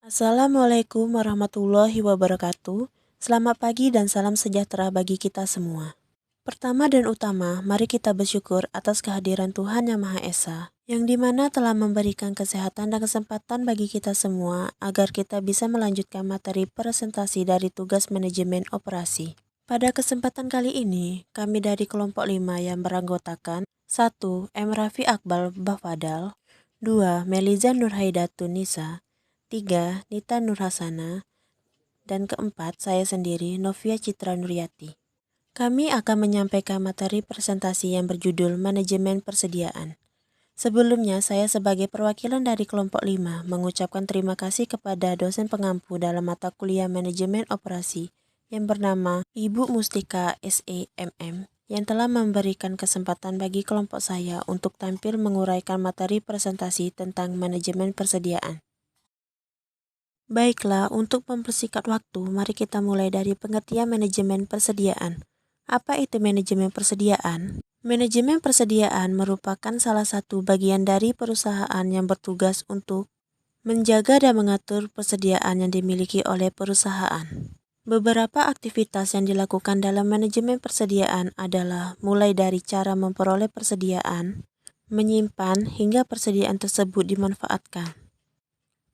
Assalamualaikum warahmatullahi wabarakatuh. Selamat pagi dan salam sejahtera bagi kita semua. Pertama dan utama, mari kita bersyukur atas kehadiran Tuhan Yang Maha Esa, yang dimana telah memberikan kesehatan dan kesempatan bagi kita semua agar kita bisa melanjutkan materi presentasi dari tugas manajemen operasi. Pada kesempatan kali ini, kami dari kelompok 5 yang beranggotakan 1. M. Rafi Akbal Bafadal, 2. Meliza Nurhaidatun Nisa, 3. Nita Nurhasana, dan keempat, saya sendiri, Novia Citra Nuryati. Kami akan menyampaikan materi presentasi yang berjudul Manajemen Persediaan. Sebelumnya, saya sebagai perwakilan dari kelompok 5 mengucapkan terima kasih kepada dosen pengampu dalam mata kuliah Manajemen Operasi yang bernama Ibu Mustika SEMM yang telah memberikan kesempatan bagi kelompok saya untuk tampil menguraikan materi presentasi tentang manajemen persediaan. Baiklah, untuk mempersingkat waktu, mari kita mulai dari pengertian manajemen persediaan. Apa itu manajemen persediaan? Manajemen persediaan merupakan salah satu bagian dari perusahaan yang bertugas untuk menjaga dan mengatur persediaan yang dimiliki oleh perusahaan. Beberapa aktivitas yang dilakukan dalam manajemen persediaan adalah mulai dari cara memperoleh persediaan, menyimpan, hingga persediaan tersebut dimanfaatkan.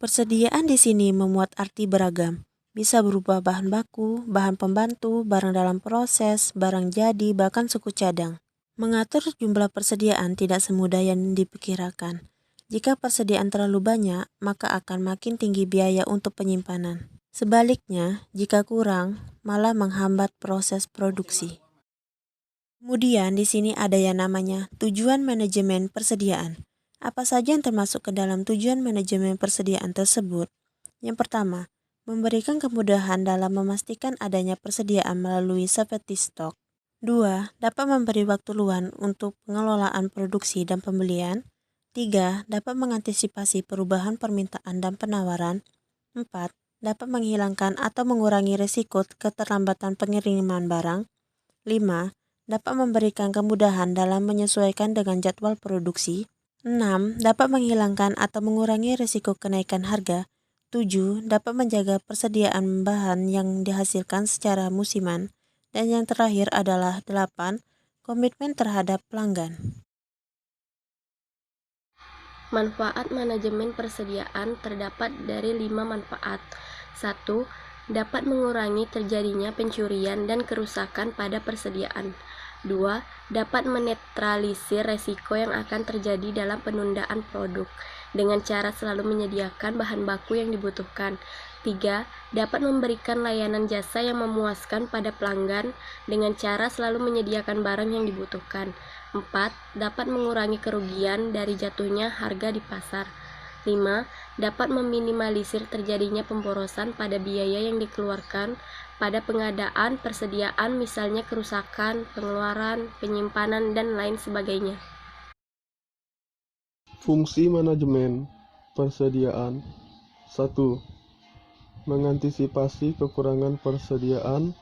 Persediaan di sini memuat arti beragam, bisa berupa bahan baku, bahan pembantu, barang dalam proses, barang jadi, bahkan suku cadang. Mengatur jumlah persediaan tidak semudah yang dipikirkan. Jika persediaan terlalu banyak, maka akan makin tinggi biaya untuk penyimpanan. Sebaliknya, jika kurang, malah menghambat proses produksi. Kemudian di sini ada yang namanya tujuan manajemen persediaan. Apa saja yang termasuk ke dalam tujuan manajemen persediaan tersebut? Yang pertama, memberikan kemudahan dalam memastikan adanya persediaan melalui safety stock. 2. Dapat memberi waktu luang untuk pengelolaan produksi dan pembelian. 3. Dapat mengantisipasi perubahan permintaan dan penawaran. 4. Dapat menghilangkan atau mengurangi risiko keterlambatan pengiriman barang. 5. Dapat memberikan kemudahan dalam menyesuaikan dengan jadwal produksi. 6. Dapat menghilangkan atau mengurangi risiko kenaikan harga. 7. Dapat menjaga persediaan bahan yang dihasilkan secara musiman. Dan yang terakhir adalah 8. Komitmen terhadap pelanggan. Manfaat manajemen persediaan terdapat dari 5 manfaat. 1. Dapat mengurangi terjadinya pencurian dan kerusakan pada persediaan. 2. Dapat menetralisir resiko yang akan terjadi dalam penundaan produk dengan cara selalu menyediakan bahan baku yang dibutuhkan. 3. Dapat memberikan layanan jasa yang memuaskan pada pelanggan dengan cara selalu menyediakan barang yang dibutuhkan. 4. Dapat mengurangi kerugian dari jatuhnya harga di pasar. 5. Dapat meminimalisir terjadinya pemborosan pada biaya yang dikeluarkan pada pengadaan persediaan, misalnya kerusakan, pengeluaran, penyimpanan, dan lain sebagainya. Fungsi manajemen persediaan. 1. Mengantisipasi kekurangan persediaan.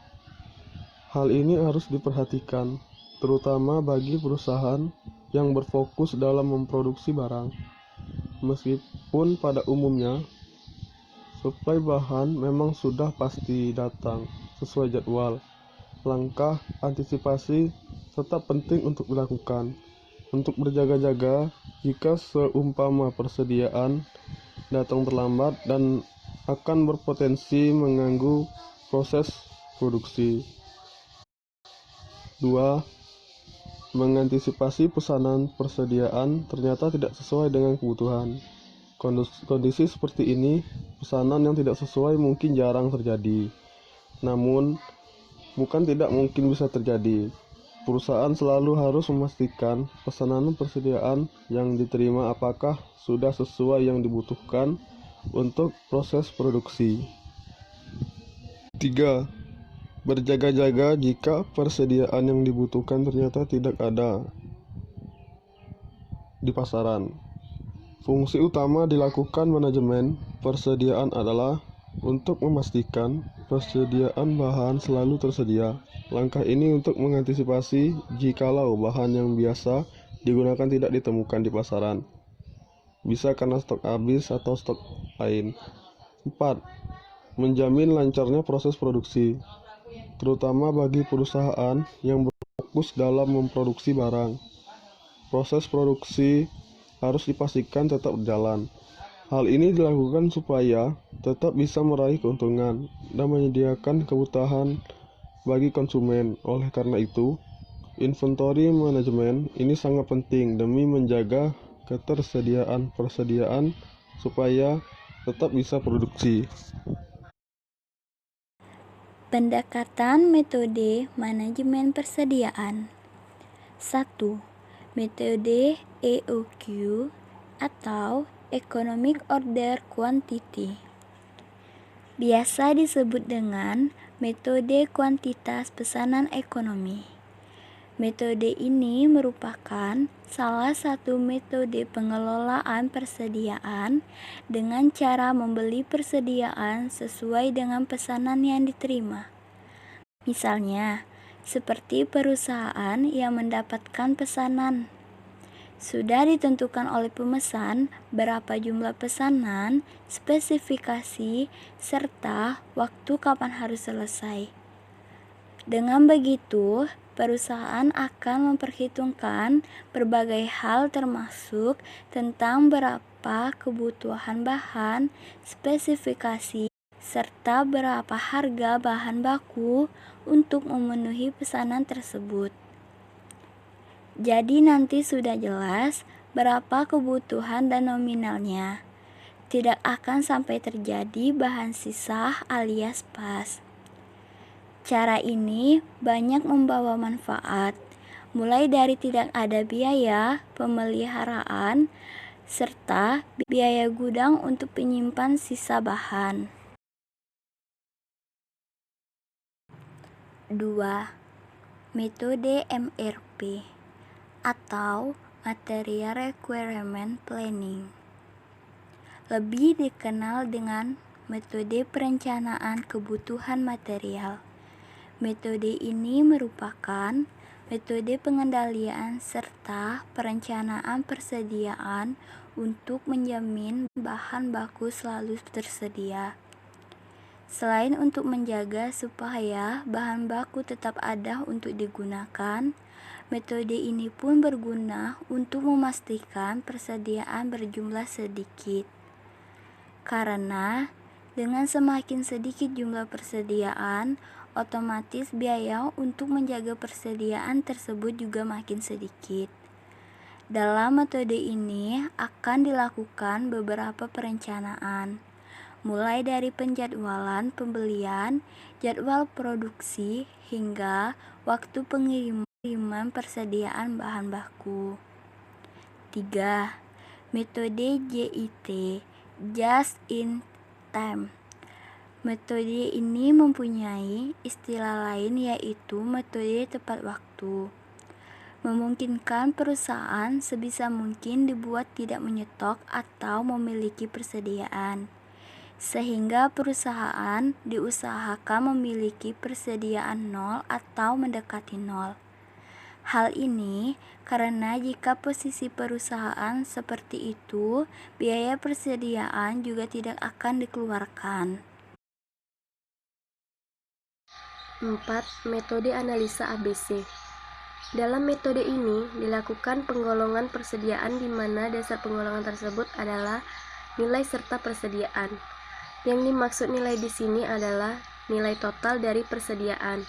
Hal ini harus diperhatikan, terutama bagi perusahaan yang berfokus dalam memproduksi barang. Meskipun pada umumnya, suplai bahan memang sudah pasti datang sesuai jadwal, langkah antisipasi tetap penting untuk dilakukan, untuk berjaga-jaga jika seumpama persediaan datang terlambat dan akan berpotensi mengganggu proses produksi. 2. Mengantisipasi pesanan persediaan ternyata tidak sesuai dengan kebutuhan. Kondisi seperti ini, pesanan yang tidak sesuai mungkin jarang terjadi. Namun, bukan tidak mungkin bisa terjadi. Perusahaan selalu harus memastikan pesanan persediaan yang diterima apakah sudah sesuai yang dibutuhkan untuk proses produksi. 3. Berjaga-jaga jika persediaan yang dibutuhkan ternyata tidak ada di pasaran. Fungsi utama dilakukan manajemen persediaan adalah untuk memastikan persediaan bahan selalu tersedia. Langkah ini untuk mengantisipasi jikalau bahan yang biasa digunakan tidak ditemukan di pasaran, bisa karena stok habis atau stok lain. 4. Menjamin lancarnya proses produksi, terutama bagi perusahaan yang berfokus dalam memproduksi barang. Proses produksi harus dipastikan tetap berjalan. Hal ini dilakukan supaya tetap bisa meraih keuntungan dan menyediakan kebutuhan bagi konsumen. Oleh karena itu, inventory management ini sangat penting demi menjaga ketersediaan persediaan supaya tetap bisa produksi. Pendekatan metode manajemen persediaan. 1. Metode EOQ atau Economic Order Quantity. Biasa disebut dengan metode kuantitas pesanan ekonomi. Metode ini merupakan salah satu metode pengelolaan persediaan dengan cara membeli persediaan sesuai dengan pesanan yang diterima. Misalnya, seperti perusahaan yang mendapatkan pesanan. Sudah ditentukan oleh pemesan berapa jumlah pesanan, spesifikasi, serta waktu kapan harus selesai. Dengan begitu, perusahaan akan memperhitungkan berbagai hal termasuk tentang berapa kebutuhan bahan, spesifikasi, serta berapa harga bahan baku untuk memenuhi pesanan tersebut. Jadi nanti sudah jelas berapa kebutuhan dan nominalnya. Tidak akan sampai terjadi bahan sisa alias pas. Cara ini banyak membawa manfaat, mulai dari tidak ada biaya pemeliharaan, serta biaya gudang untuk penyimpan sisa bahan. 2. Metode MRP atau Material Requirement Planning, lebih dikenal dengan metode perencanaan kebutuhan material. Metode ini merupakan metode pengendalian serta perencanaan persediaan untuk menjamin bahan baku selalu tersedia. Selain untuk menjaga supaya bahan baku tetap ada untuk digunakan, metode ini pun berguna untuk memastikan persediaan berjumlah sedikit. Karena dengan semakin sedikit jumlah persediaan, otomatis biaya untuk menjaga persediaan tersebut juga makin sedikit. Dalam metode ini akan dilakukan beberapa perencanaan, mulai dari penjadwalan pembelian, jadwal produksi, hingga waktu pengiriman persediaan bahan baku. 3. Metode JIT, Just in Time. Metode ini mempunyai istilah lain yaitu metode tepat waktu. Memungkinkan perusahaan sebisa mungkin dibuat tidak menyetok atau memiliki persediaan, sehingga perusahaan diusahakan memiliki persediaan nol atau mendekati nol. Hal ini karena jika posisi perusahaan seperti itu, biaya persediaan juga tidak akan dikeluarkan. 4. Metode analisa ABC. Dalam metode ini dilakukan penggolongan persediaan di mana dasar penggolongan tersebut adalah nilai serta persediaan. Yang dimaksud nilai di sini adalah nilai total dari persediaan,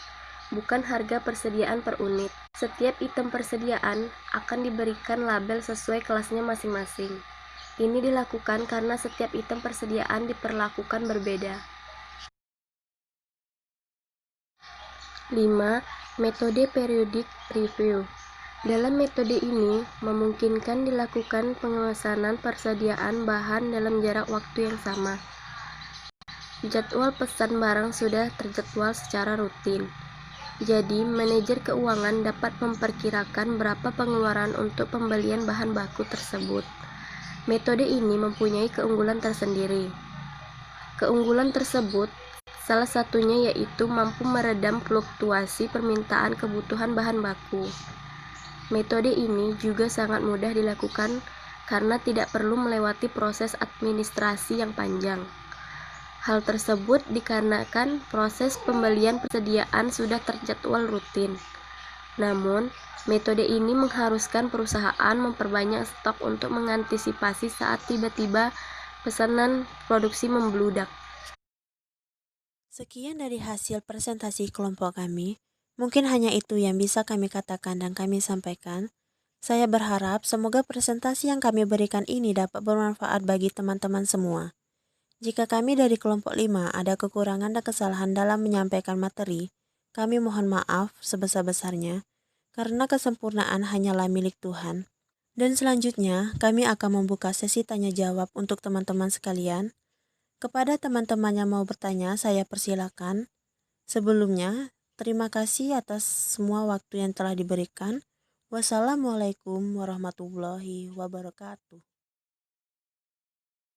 bukan harga persediaan per unit. Setiap item persediaan akan diberikan label sesuai kelasnya masing-masing. Ini dilakukan karena setiap item persediaan diperlakukan berbeda. 5. Metode Periodic Review. Dalam metode ini memungkinkan dilakukan pengesanan persediaan bahan dalam jarak waktu yang sama. Jadwal pesan barang sudah terjadwal secara rutin. Jadi, manajer keuangan dapat memperkirakan berapa pengeluaran untuk pembelian bahan baku tersebut. Metode ini mempunyai keunggulan tersendiri. Keunggulan tersebut salah satunya yaitu mampu meredam fluktuasi permintaan kebutuhan bahan baku. Metode ini juga sangat mudah dilakukan karena tidak perlu melewati proses administrasi yang panjang. Hal tersebut dikarenakan proses pembelian persediaan sudah terjadwal rutin. Namun, metode ini mengharuskan perusahaan memperbanyak stok untuk mengantisipasi saat tiba-tiba pesanan produksi membludak. Sekian dari hasil presentasi kelompok kami. Mungkin hanya itu yang bisa kami katakan dan kami sampaikan. Saya berharap semoga presentasi yang kami berikan ini dapat bermanfaat bagi teman-teman semua. Jika kami dari kelompok 5 ada kekurangan dan kesalahan dalam menyampaikan materi, kami mohon maaf sebesar-besarnya, karena kesempurnaan hanyalah milik Tuhan. Dan selanjutnya, kami akan membuka sesi tanya jawab untuk teman-teman sekalian. Kepada teman-teman yang mau bertanya, saya persilakan. Sebelumnya, terima kasih atas semua waktu yang telah diberikan. Wassalamualaikum warahmatullahi wabarakatuh.